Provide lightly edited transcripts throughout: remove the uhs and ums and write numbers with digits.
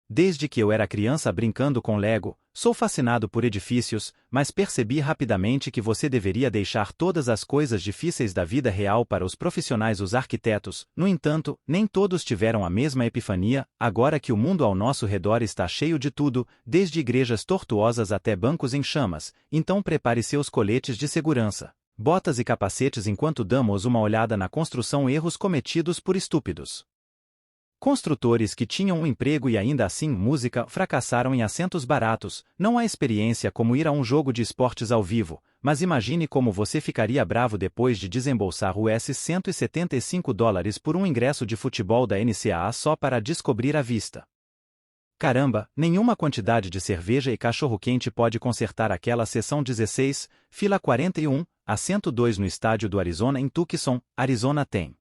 Desde que eu era criança brincando com Lego, sou fascinado por edifícios, mas percebi rapidamente que você deveria deixar todas as coisas difíceis da vida real para os profissionais, os arquitetos. No entanto, nem todos tiveram a mesma epifania, agora que o mundo ao nosso redor está cheio de tudo, desde igrejas tortuosas até bancos em chamas. Então prepare seus coletes de segurança, botas e capacetes enquanto damos uma olhada na construção, erros cometidos por estúpidos construtores que tinham um emprego e ainda assim música fracassaram em assentos baratos. Não há experiência como ir a um jogo de esportes ao vivo, mas imagine como você ficaria bravo depois de desembolsar US $175 por um ingresso de futebol da NCAA só para descobrir a vista. Caramba, nenhuma quantidade de cerveja e cachorro-quente pode consertar aquela sessão 16, fila 41, assento 2 no estádio do Arizona em Tucson, Arizona tem.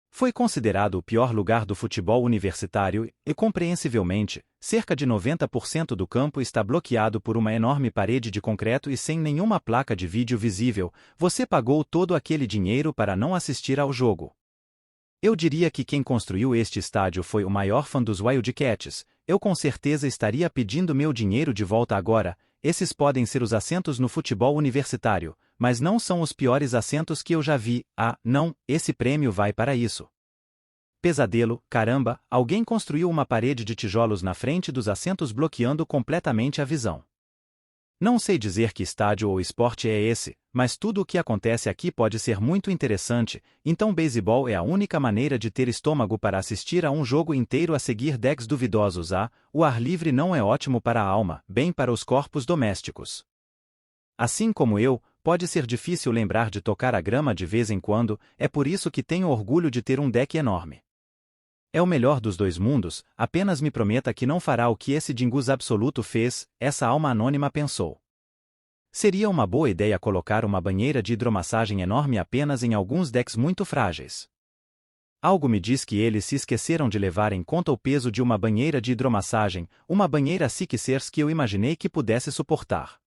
Foi considerado o pior lugar do futebol universitário e, compreensivelmente, cerca de 90% do campo está bloqueado por uma enorme parede de concreto e sem nenhuma placa de vídeo visível. Você pagou todo aquele dinheiro para não assistir ao jogo. Eu diria que quem construiu este estádio foi o maior fã dos Wildcats. Eu com certeza estaria pedindo meu dinheiro de volta agora. Esses podem ser os assentos no futebol universitário, mas não são os piores assentos que eu já vi. Ah, não, esse prêmio vai para isso. Pesadelo, caramba, alguém construiu uma parede de tijolos na frente dos assentos bloqueando completamente a visão. Não sei dizer que estádio ou esporte é esse, mas tudo o que acontece aqui pode ser muito interessante. Então beisebol é a única maneira de ter estômago para assistir a um jogo inteiro a seguir decks duvidosos. O ar livre não é ótimo para a alma, bem para os corpos domésticos. Assim como eu, pode ser difícil lembrar de tocar a grama de vez em quando, é por isso que tenho orgulho de ter um deck enorme. É o melhor dos dois mundos, apenas me prometa que não fará o que esse dingus absoluto fez, essa alma anônima pensou. Seria uma boa ideia colocar uma banheira de hidromassagem enorme apenas em alguns decks muito frágeis. Algo me diz que eles se esqueceram de levar em conta o peso de uma banheira de hidromassagem, uma banheira Sixers que eu imaginei que pudesse suportar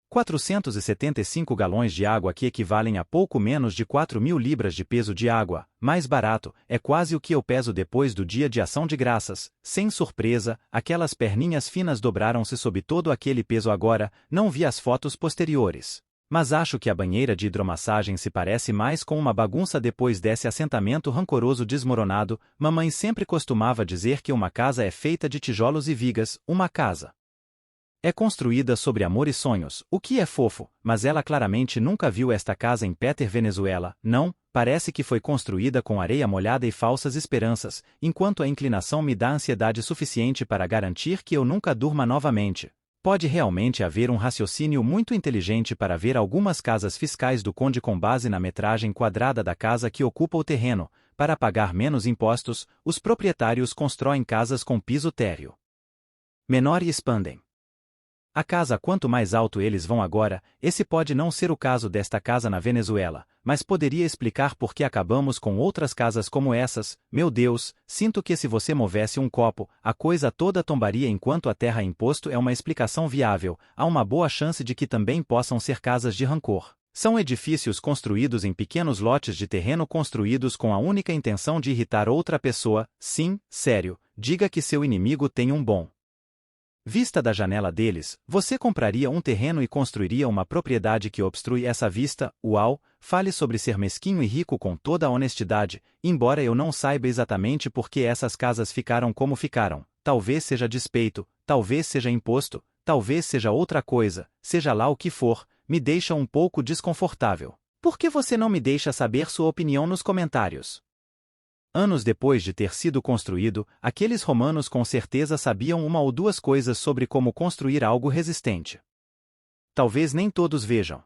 475 galões de água, que equivalem a pouco menos de 4.000 libras de peso de água. Mais barato, é quase o que eu peso depois do dia de ação de graças. Sem surpresa, aquelas perninhas finas dobraram-se sob todo aquele peso agora. Não vi as fotos posteriores, mas acho que a banheira de hidromassagem se parece mais com uma bagunça depois desse assentamento rancoroso desmoronado. Mamãe sempre costumava dizer que uma casa é feita de tijolos e vigas. Uma casa é construída sobre amor e sonhos, o que é fofo, mas ela claramente nunca viu esta casa em Peter, Venezuela. Não, parece que foi construída com areia molhada e falsas esperanças, enquanto a inclinação me dá ansiedade suficiente para garantir que eu nunca durma novamente. Pode realmente haver um raciocínio muito inteligente para ver algumas casas fiscais do Conde com base na metragem quadrada da casa que ocupa o terreno. Para pagar menos impostos, os proprietários constroem casas com piso térreo menor e expandem a casa quanto mais alto eles vão agora. Esse pode não ser o caso desta casa na Venezuela, mas poderia explicar por que acabamos com outras casas como essas. Meu Deus, sinto que se você movesse um copo, a coisa toda tombaria enquanto a terra imposto é uma explicação viável. Há uma boa chance de que também possam ser casas de rancor. São edifícios construídos em pequenos lotes de terreno construídos com a única intenção de irritar outra pessoa. Sim, sério, diga que seu inimigo tem um bom vista da janela deles. Você compraria um terreno e construiria uma propriedade que obstrui essa vista? Uau, fale sobre ser mesquinho e rico com toda a honestidade, embora eu não saiba exatamente por que essas casas ficaram como ficaram. Talvez seja despeito, talvez seja imposto, talvez seja outra coisa, seja lá o que for, me deixa um pouco desconfortável. Por que você não me deixa saber sua opinião nos comentários? Anos depois de ter sido construído, aqueles romanos com certeza sabiam uma ou duas coisas sobre como construir algo resistente. Talvez nem todos vejam.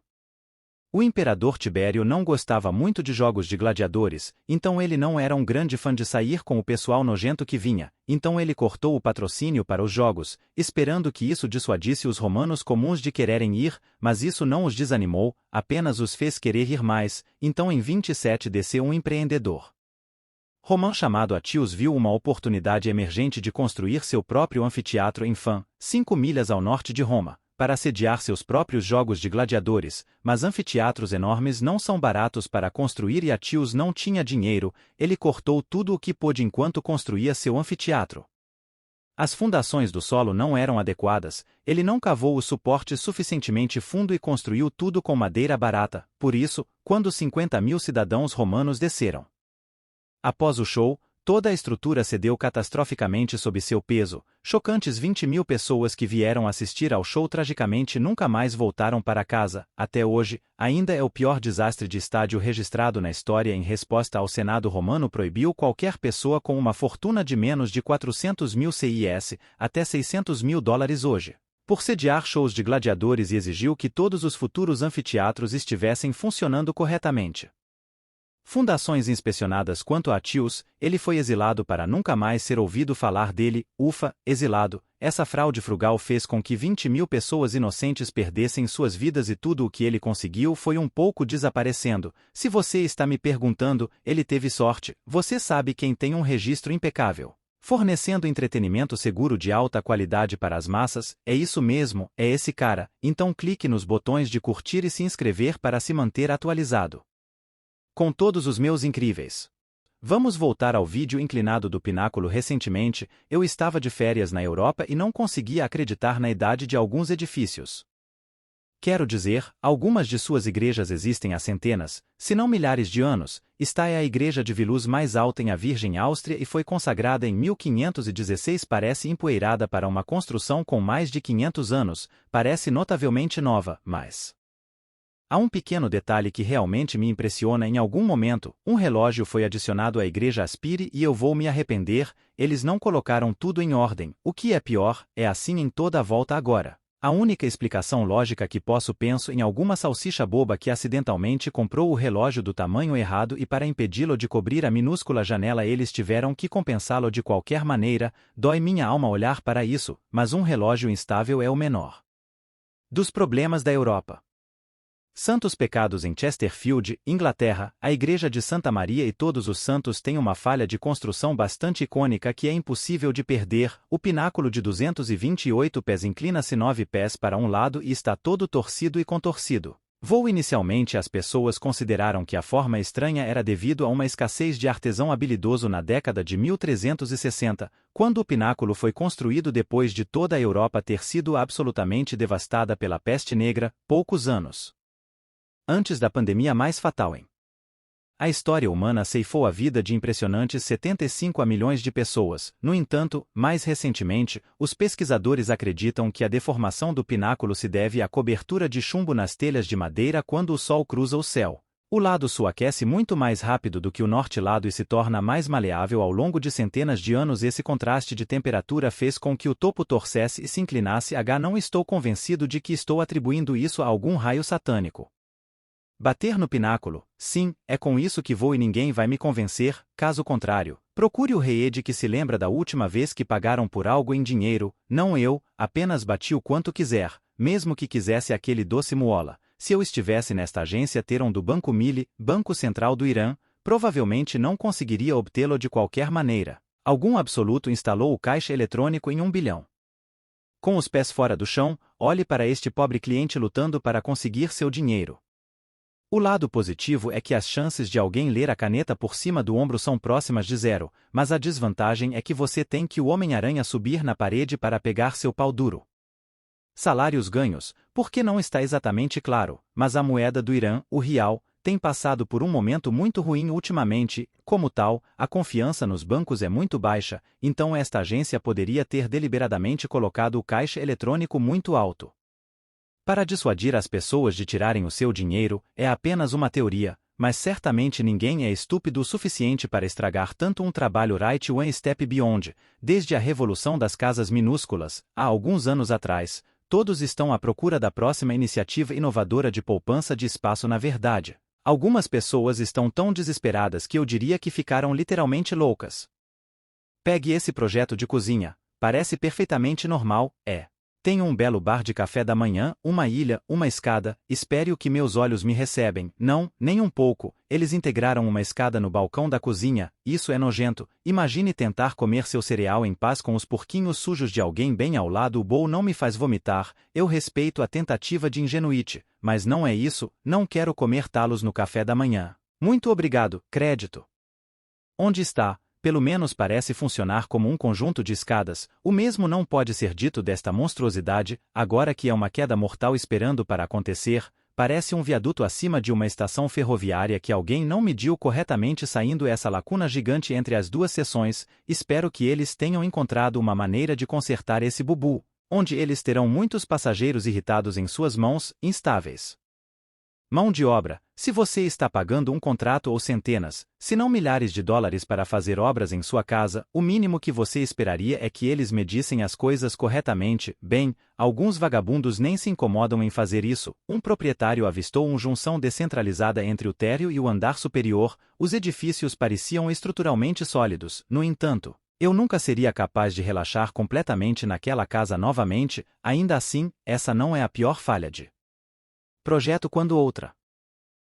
O imperador Tibério não gostava muito de jogos de gladiadores, então ele não era um grande fã de sair com o pessoal nojento que vinha, então ele cortou o patrocínio para os jogos, esperando que isso dissuadisse os romanos comuns de quererem ir, mas isso não os desanimou, apenas os fez querer ir mais. Então em 27 desceu um empreendedor romano chamado Atius viu uma oportunidade emergente de construir seu próprio anfiteatro em Fan, 5 milhas ao norte de Roma, para sediar seus próprios jogos de gladiadores, mas anfiteatros enormes não são baratos para construir e Atius não tinha dinheiro. Ele cortou tudo o que pôde enquanto construía seu anfiteatro. As fundações do solo não eram adequadas, ele não cavou o suporte suficientemente fundo e construiu tudo com madeira barata, por isso, quando 50.000 cidadãos romanos desceram. Após o show, toda a estrutura cedeu catastroficamente sob seu peso, chocantes 20.000 pessoas que vieram assistir ao show tragicamente nunca mais voltaram para casa, até hoje, ainda é o pior desastre de estádio registrado na história. Em resposta ao Senado romano proibiu qualquer pessoa com uma fortuna de menos de 400.000 CIS, até 600.000 dólares hoje, por sediar shows de gladiadores e exigiu que todos os futuros anfiteatros estivessem funcionando corretamente. Fundações inspecionadas quanto a Tius, ele foi exilado para nunca mais ser ouvido falar dele, ufa, exilado. Essa fraude frugal fez com que 20.000 pessoas inocentes perdessem suas vidas e tudo o que ele conseguiu foi um pouco desaparecendo. Se você está me perguntando, ele teve sorte, você sabe quem tem um registro impecável, fornecendo entretenimento seguro de alta qualidade para as massas, é isso mesmo, é esse cara. Então clique nos botões de curtir e se inscrever para se manter atualizado com todos os meus incríveis. Vamos voltar ao vídeo inclinado do pináculo. Recentemente, eu estava de férias na Europa e não conseguia acreditar na idade de alguns edifícios. Quero dizer, algumas de suas igrejas existem há centenas, se não milhares de anos. Esta é a igreja de Viluz mais alta em a Virgem Áustria e foi consagrada em 1516. Parece empoeirada para uma construção com mais de 500 anos, parece notavelmente nova, mas há um pequeno detalhe que realmente me impressiona. Em algum momento, um relógio foi adicionado à igreja Aspire e eu vou me arrepender, eles não colocaram tudo em ordem. O que é pior, é assim em toda a volta agora. A única explicação lógica que penso em alguma salsicha boba que acidentalmente comprou o relógio do tamanho errado e para impedi-lo de cobrir a minúscula janela eles tiveram que compensá-lo de qualquer maneira. Dói minha alma olhar para isso, mas um relógio instável é o menor dos problemas da Europa. Santos pecados. Em Chesterfield, Inglaterra, a Igreja de Santa Maria e Todos os Santos tem uma falha de construção bastante icônica que é impossível de perder. O pináculo de 228 pés inclina-se 9 pés para um lado e está todo torcido e contorcido. Inicialmente as pessoas consideraram que a forma estranha era devido a uma escassez de artesão habilidoso na década de 1360, quando o pináculo foi construído depois de toda a Europa ter sido absolutamente devastada pela peste negra, poucos anos antes da pandemia mais fatal em a história humana ceifou a vida de impressionantes 75 milhões de pessoas. No entanto, mais recentemente, os pesquisadores acreditam que a deformação do pináculo se deve à cobertura de chumbo nas telhas de madeira quando o sol cruza o céu. O lado sul aquece muito mais rápido do que o norte lado e se torna mais maleável ao longo de centenas de anos. Esse contraste de temperatura fez com que o topo torcesse e se inclinasse. Não estou convencido de que estou atribuindo isso a algum raio satânico. Bater no pináculo, sim, é com isso que vou e ninguém vai me convencer. Caso contrário, procure o rei Ed que se lembra da última vez que pagaram por algo em dinheiro, não eu, apenas bati o quanto quiser, mesmo que quisesse aquele doce muola. Se eu estivesse nesta agência ter um do Banco Mili, Banco Central do Irã, provavelmente não conseguiria obtê-lo de qualquer maneira. Algum absoluto instalou o caixa eletrônico em 1 bilhão. Com os pés fora do chão, olhe para este pobre cliente lutando para conseguir seu dinheiro. O lado positivo é que as chances de alguém ler a caneta por cima do ombro são próximas de zero, mas a desvantagem é que você tem que o Homem-Aranha subir na parede para pegar seu pau duro. Salários ganhos, porque não está exatamente claro, mas a moeda do Irã, o rial, tem passado por um momento muito ruim ultimamente. Como tal, a confiança nos bancos é muito baixa, então esta agência poderia ter deliberadamente colocado o caixa eletrônico muito alto para dissuadir as pessoas de tirarem o seu dinheiro. É apenas uma teoria, mas certamente ninguém é estúpido o suficiente para estragar tanto um trabalho. Right One Step Beyond. Desde a revolução das casas minúsculas, há alguns anos atrás, todos estão à procura da próxima iniciativa inovadora de poupança de espaço. Na verdade, algumas pessoas estão tão desesperadas que eu diria que ficaram literalmente loucas. Pegue esse projeto de cozinha, parece perfeitamente normal, é. Tenho um belo bar de café da manhã, uma ilha, uma escada, espere o que meus olhos me recebem. Não, nem um pouco, eles integraram uma escada no balcão da cozinha, isso é nojento. Imagine tentar comer seu cereal em paz com os porquinhos sujos de alguém bem ao lado. O bowl não me faz vomitar, eu respeito a tentativa de ingenuidade, mas não é isso, não quero comer talos no café da manhã. Muito obrigado, crédito. Onde está? pelo menos parece funcionar como um conjunto de escadas. O mesmo não pode ser dito desta monstruosidade, agora que é uma queda mortal esperando para acontecer. Parece um viaduto acima de uma estação ferroviária que alguém não mediu corretamente, saindo essa lacuna gigante entre as duas seções. Espero que eles tenham encontrado uma maneira de consertar esse bubu, onde eles terão muitos passageiros irritados em suas mãos, instáveis. Mão de obra. Se você está pagando um contrato ou centenas, se não milhares de dólares para fazer obras em sua casa, o mínimo que você esperaria é que eles medissem as coisas corretamente. Bem, alguns vagabundos nem se incomodam em fazer isso. Um proprietário avistou uma junção descentralizada entre o térreo e o andar superior. Os edifícios pareciam estruturalmente sólidos. No entanto, eu nunca seria capaz de relaxar completamente naquela casa novamente. Ainda assim, essa não é a pior falha de projeto quando outra.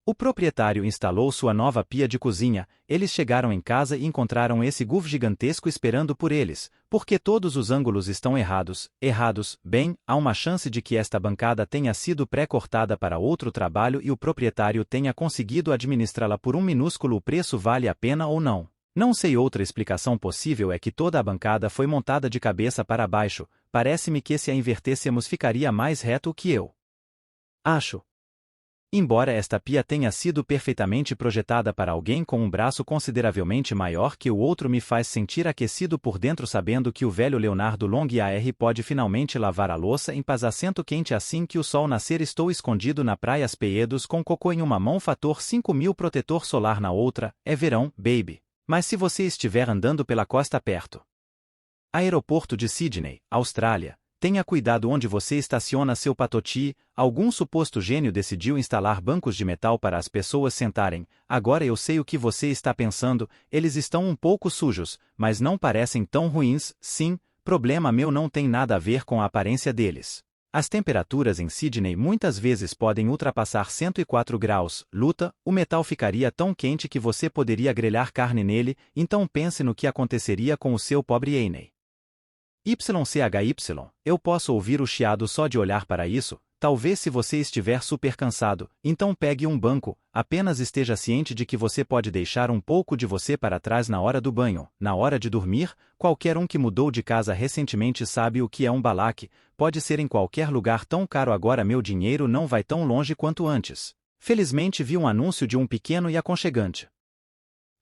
O proprietário instalou sua nova pia de cozinha. Eles chegaram em casa e encontraram esse GUV gigantesco esperando por eles, porque todos os ângulos estão errados. Bem, há uma chance de que esta bancada tenha sido pré-cortada para outro trabalho e o proprietário tenha conseguido administrá-la por um minúsculo. O preço vale a pena ou não? Não sei. Outra explicação possível é que toda a bancada foi montada de cabeça para baixo. Parece-me que se a invertêssemos ficaria mais reto o que eu acho. Embora esta pia tenha sido perfeitamente projetada para alguém com um braço consideravelmente maior que o outro, me faz sentir aquecido por dentro sabendo que o velho Leonardo Long-AR pode finalmente lavar a louça em paz. Assento quente assim que o sol nascer. Estou escondido na praia Peedos com cocô em uma mão, fator 5000, protetor solar na outra. É verão, baby. Mas se você estiver andando pela costa perto aeroporto de Sydney, Austrália, tenha cuidado onde você estaciona seu patoti. Algum suposto gênio decidiu instalar bancos de metal para as pessoas sentarem. Agora eu sei o que você está pensando, eles estão um pouco sujos, mas não parecem tão ruins. Sim, problema meu, não tem nada a ver com a aparência deles. As temperaturas em Sydney muitas vezes podem ultrapassar 104 graus. Luta, o metal ficaria tão quente que você poderia grelhar carne nele, então pense no que aconteceria com o seu pobre Aney. YCHY, eu posso ouvir o chiado só de olhar para isso. Talvez se você estiver super cansado, então pegue um banco. Apenas esteja ciente de que você pode deixar um pouco de você para trás na hora do banho, na hora de dormir. Qualquer um que mudou de casa recentemente sabe o que é um balaque. Pode ser em qualquer lugar tão caro. Agora meu dinheiro não vai tão longe quanto antes. Felizmente vi um anúncio de um pequeno e aconchegante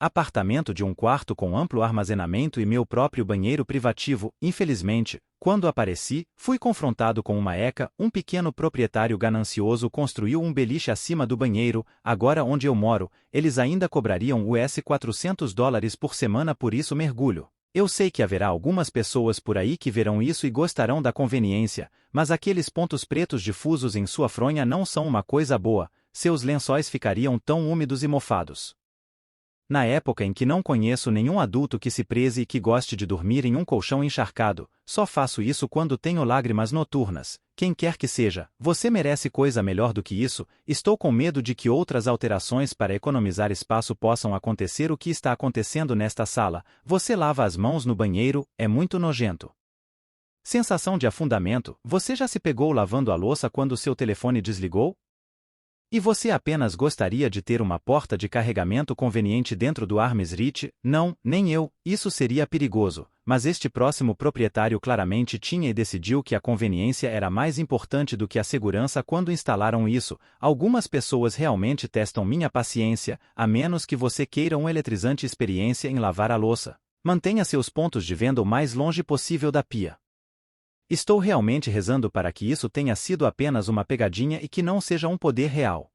apartamento de um quarto com amplo armazenamento e meu próprio banheiro privativo. Infelizmente, quando apareci, fui confrontado com uma ECA. Um pequeno proprietário ganancioso construiu um beliche acima do banheiro. Agora onde eu moro, eles ainda cobrariam US $400 por semana por isso. Mergulho. Eu sei que haverá algumas pessoas por aí que verão isso e gostarão da conveniência, mas aqueles pontos pretos difusos em sua fronha não são uma coisa boa. Seus lençóis ficariam tão úmidos e mofados. Na época em que não conheço nenhum adulto que se preze e que goste de dormir em um colchão encharcado, só faço isso quando tenho lágrimas noturnas. Quem quer que seja, você merece coisa melhor do que isso. Estou com medo de que outras alterações para economizar espaço possam acontecer. O que está acontecendo nesta sala? Você lava as mãos no banheiro, é muito nojento. Sensação de afundamento. Você já se pegou lavando a louça quando seu telefone desligou? E você apenas gostaria de ter uma porta de carregamento conveniente dentro do Arms Reach? Não, nem eu. Isso seria perigoso. Mas este próximo proprietário claramente tinha e decidiu que a conveniência era mais importante do que a segurança quando instalaram isso. Algumas pessoas realmente testam minha paciência, a menos que você queira uma eletrizante experiência em lavar a louça. Mantenha seus pontos de venda o mais longe possível da pia. Estou realmente rezando para que isso tenha sido apenas uma pegadinha e que não seja um poder real.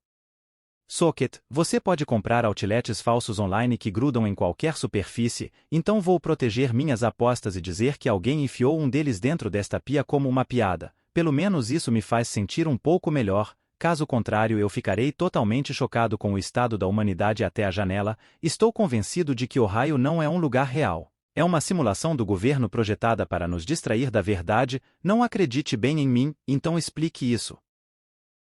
Socket, você pode comprar outlets falsos online que grudam em qualquer superfície, então vou proteger minhas apostas e dizer que alguém enfiou um deles dentro desta pia como uma piada. Pelo menos isso me faz sentir um pouco melhor, caso contrário eu ficarei totalmente chocado com o estado da humanidade até a janela. Estou convencido de que Ohio não é um lugar real. É uma simulação do governo projetada para nos distrair da verdade. Não acredite bem em mim, então explique isso.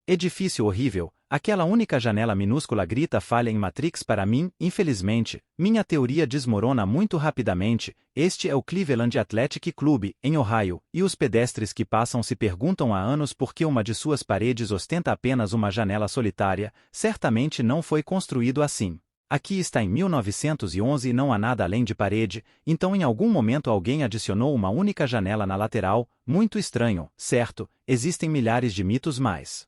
Edifício horrível, aquela única janela minúscula grita falha em Matrix para mim. Infelizmente, minha teoria desmorona muito rapidamente. Este é o Cleveland Athletic Club, em Ohio, e os pedestres que passam se perguntam há anos por que uma de suas paredes ostenta apenas uma janela solitária. Certamente não foi construído assim. Aqui está em 1911 e não há nada além de parede, então em algum momento alguém adicionou uma única janela na lateral, muito estranho, certo, existem milhares de mitos mais.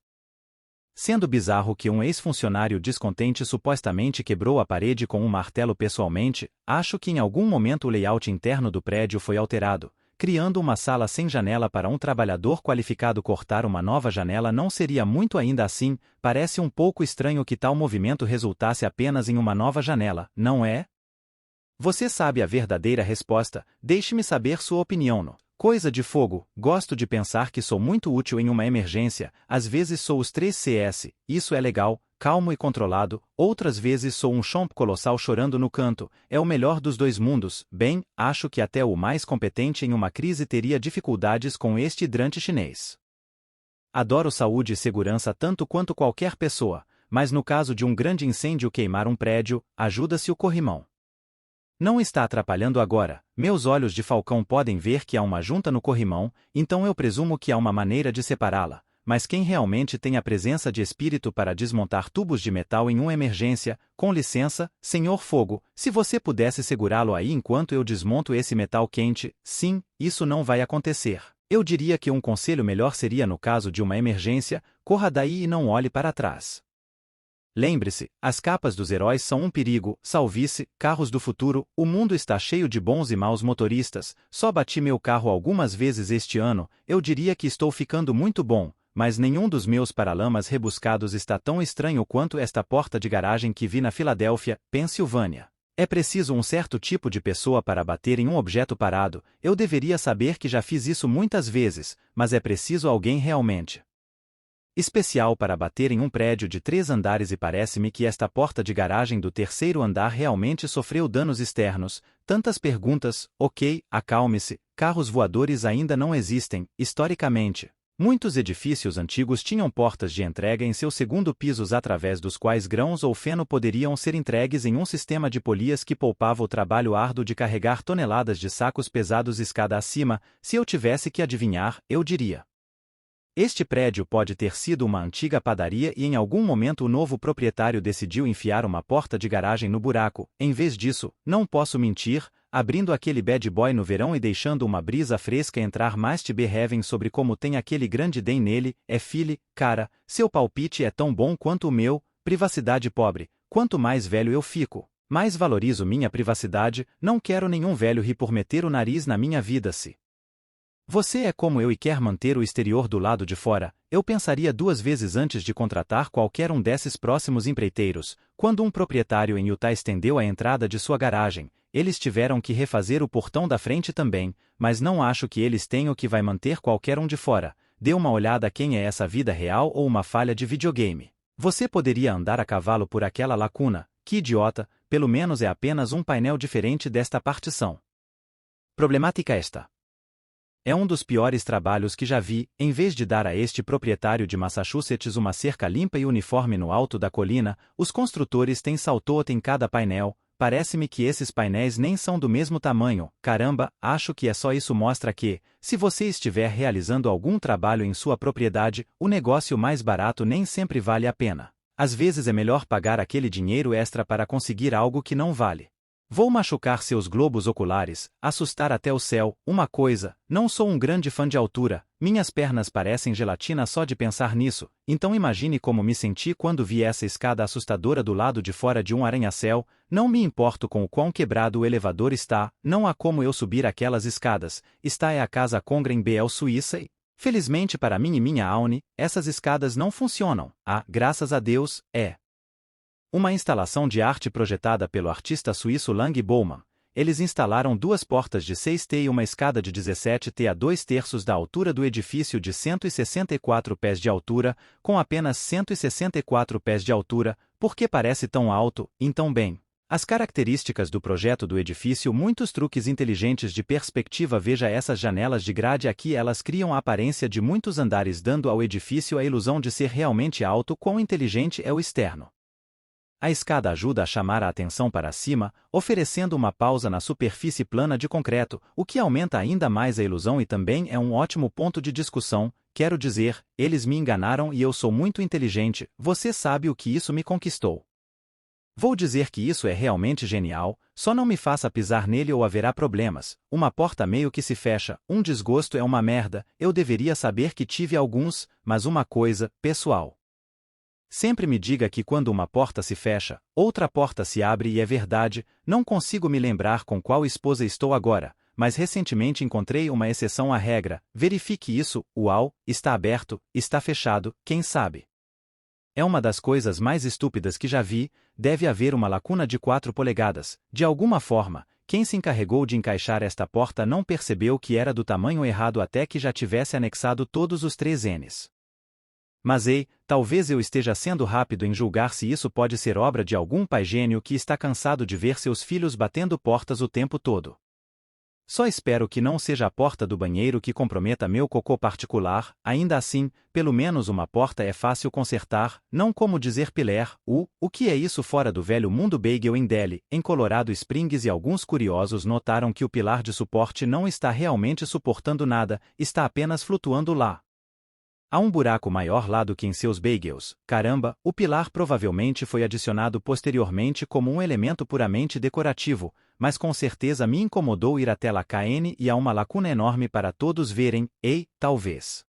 Sendo bizarro que um ex-funcionário descontente supostamente quebrou a parede com um martelo pessoalmente, acho que em algum momento o layout interno do prédio foi alterado, criando uma sala sem janela para um trabalhador qualificado cortar uma nova janela não seria muito ainda assim, parece um pouco estranho que tal movimento resultasse apenas em uma nova janela, não é? Você sabe a verdadeira resposta, deixe-me saber sua opinião no Coisa de Fogo. Gosto de pensar que sou muito útil em uma emergência, às vezes sou os 3 CS, isso é legal, calmo e controlado, outras vezes sou um chomp colossal chorando no canto, é o melhor dos dois mundos, bem, acho que até o mais competente em uma crise teria dificuldades com este hidrante chinês. Adoro saúde e segurança tanto quanto qualquer pessoa, mas no caso de um grande incêndio queimar um prédio, ajuda-se o corrimão. Não está atrapalhando agora, meus olhos de falcão podem ver que há uma junta no corrimão, então eu presumo que há uma maneira de separá-la, mas quem realmente tem a presença de espírito para desmontar tubos de metal em uma emergência, com licença, Senhor Fogo, se você pudesse segurá-lo aí enquanto eu desmonto esse metal quente, sim, isso não vai acontecer. Eu diria que um conselho melhor seria no caso de uma emergência, corra daí e não olhe para trás. Lembre-se, as capas dos heróis são um perigo, salvice, carros do futuro, o mundo está cheio de bons e maus motoristas, só bati meu carro algumas vezes este ano, eu diria que estou ficando muito bom, mas nenhum dos meus paralamas rebuscados está tão estranho quanto esta porta de garagem que vi na Filadélfia, Pensilvânia. É preciso um certo tipo de pessoa para bater em um objeto parado, eu deveria saber que já fiz isso muitas vezes, mas é preciso alguém realmente especial para bater em um prédio de 3 andares e parece-me que esta porta de garagem do terceiro andar realmente sofreu danos externos. Tantas perguntas, ok, acalme-se, carros voadores ainda não existem, historicamente. Muitos edifícios antigos tinham portas de entrega em seus segundo pisos através dos quais grãos ou feno poderiam ser entregues em um sistema de polias que poupava o trabalho árduo de carregar toneladas de sacos pesados escada acima. Se eu tivesse que adivinhar, eu diria: este prédio pode ter sido uma antiga padaria e em algum momento o novo proprietário decidiu enfiar uma porta de garagem no buraco. Em vez disso, não posso mentir, abrindo aquele bad boy no verão e deixando uma brisa fresca entrar mais te heaven sobre como tem aquele grande den nele, filho, cara, seu palpite é tão bom quanto o meu, privacidade pobre, quanto mais velho eu fico, mais valorizo minha privacidade, não quero nenhum velho rir por meter o nariz na minha vida se você é como eu e quer manter o exterior do lado de fora, eu pensaria 2 vezes antes de contratar qualquer um desses próximos empreiteiros. Quando um proprietário em Utah estendeu a entrada de sua garagem, eles tiveram que refazer o portão da frente também, mas não acho que eles tenham que vai manter qualquer um de fora. Dê uma olhada quem é essa vida real ou uma falha de videogame. Você poderia andar a cavalo por aquela lacuna, que idiota, pelo menos é apenas um painel diferente desta partição. Problemática esta. É um dos piores trabalhos que já vi, em vez de dar a este proprietário de Massachusetts uma cerca limpa e uniforme no alto da colina, os construtores têm saltoat em cada painel. Parece-me que esses painéis nem são do mesmo tamanho. Caramba, acho que é só isso mostra que, se você estiver realizando algum trabalho em sua propriedade, o negócio mais barato nem sempre vale a pena. Às vezes é melhor pagar aquele dinheiro extra para conseguir algo que não vale. Vou machucar seus globos oculares, assustar até o céu. Uma coisa, não sou um grande fã de altura, minhas pernas parecem gelatina só de pensar nisso, então imagine como me senti quando vi essa escada assustadora do lado de fora de um arranha-céu. Não me importo com o quão quebrado o elevador está, não há como eu subir aquelas escadas. Esta é a casa Congra em BL Suíça e, felizmente para mim e minha Aune, essas escadas não funcionam. Graças a Deus, é uma instalação de arte projetada pelo artista suíço Lang Bowman. Eles instalaram 2 portas de 6T e uma escada de 17T a 2/3 da altura do edifício de 164 pés de altura, com apenas 164 pés de altura, porque parece tão alto, então bem. As características do projeto do edifício, muitos truques inteligentes de perspectiva. Veja essas janelas de grade aqui, elas criam a aparência de muitos andares dando ao edifício a ilusão de ser realmente alto. Quão inteligente é o externo. A escada ajuda a chamar a atenção para cima, oferecendo uma pausa na superfície plana de concreto, o que aumenta ainda mais a ilusão e também é um ótimo ponto de discussão. Quero dizer, eles me enganaram e eu sou muito inteligente, você sabe o que isso me conquistou. Vou dizer que isso é realmente genial, só não me faça pisar nele ou haverá problemas. Uma porta meio que se fecha, um desgosto é uma merda, eu deveria saber que tive alguns, mas uma coisa, pessoal. Sempre me diga que quando uma porta se fecha, outra porta se abre e é verdade, não consigo me lembrar com qual esposa estou agora, mas recentemente encontrei uma exceção à regra, verifique isso, uau, está aberto, está fechado, quem sabe? É uma das coisas mais estúpidas que já vi, deve haver uma lacuna de 4 polegadas, de alguma forma, quem se encarregou de encaixar esta porta não percebeu que era do tamanho errado até que já tivesse anexado todos os 3 Ns. Mas ei, talvez eu esteja sendo rápido em julgar se isso pode ser obra de algum pai gênio que está cansado de ver seus filhos batendo portas o tempo todo. Só espero que não seja a porta do banheiro que comprometa meu cocô particular, ainda assim, pelo menos uma porta é fácil consertar, não como dizer pilar, o que é isso fora do velho mundo bagel em Delhi, em Colorado Springs e alguns curiosos notaram que o pilar de suporte não está realmente suportando nada, está apenas flutuando lá. Há um buraco maior lá do que em seus bagels, caramba, o pilar provavelmente foi adicionado posteriormente como um elemento puramente decorativo, mas com certeza me incomodou ir até lá KN e há uma lacuna enorme para todos verem, ei, talvez.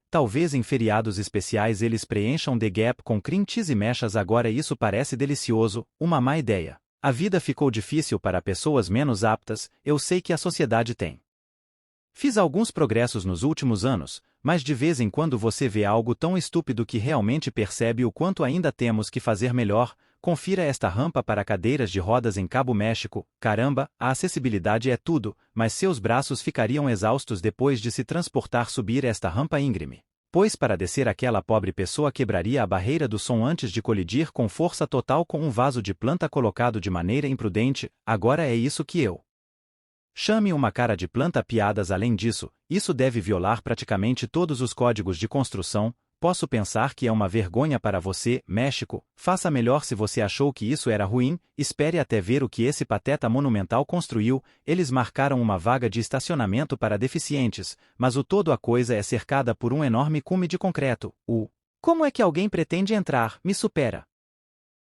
Talvez em feriados especiais eles preencham the gap com cream cheese e mechas agora isso parece delicioso, uma má ideia. A vida ficou difícil para pessoas menos aptas, eu sei que a sociedade tem. Fiz alguns progressos nos últimos anos, mas de vez em quando você vê algo tão estúpido que realmente percebe o quanto ainda temos que fazer melhor. Confira esta rampa para cadeiras de rodas em Cabo México. Caramba, a acessibilidade é tudo, mas seus braços ficariam exaustos depois de se transportar subir esta rampa íngreme. Pois para descer aquela pobre pessoa quebraria a barreira do som antes de colidir com força total com um vaso de planta colocado de maneira imprudente. Agora é isso que eu chame uma cara de planta piadas. Além disso, isso deve violar praticamente todos os códigos de construção. Posso pensar que é uma vergonha para você, México, faça melhor se você achou que isso era ruim, espere até ver o que esse pateta monumental construiu. Eles marcaram uma vaga de estacionamento para deficientes, mas o todo a coisa é cercada por um enorme cume de concreto. Como é que alguém pretende entrar? Me supera.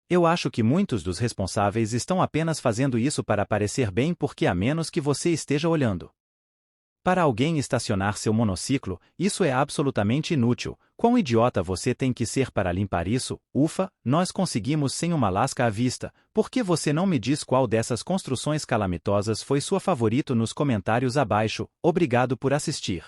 Eu acho que muitos dos responsáveis estão apenas fazendo isso para parecer bem porque a menos que você esteja olhando. Para alguém estacionar seu monociclo, isso é absolutamente inútil. Quão idiota você tem que ser para limpar isso? Ufa, nós conseguimos sem uma lasca à vista. Por que você não me diz qual dessas construções calamitosas foi sua favorito nos comentários abaixo? Obrigado por assistir.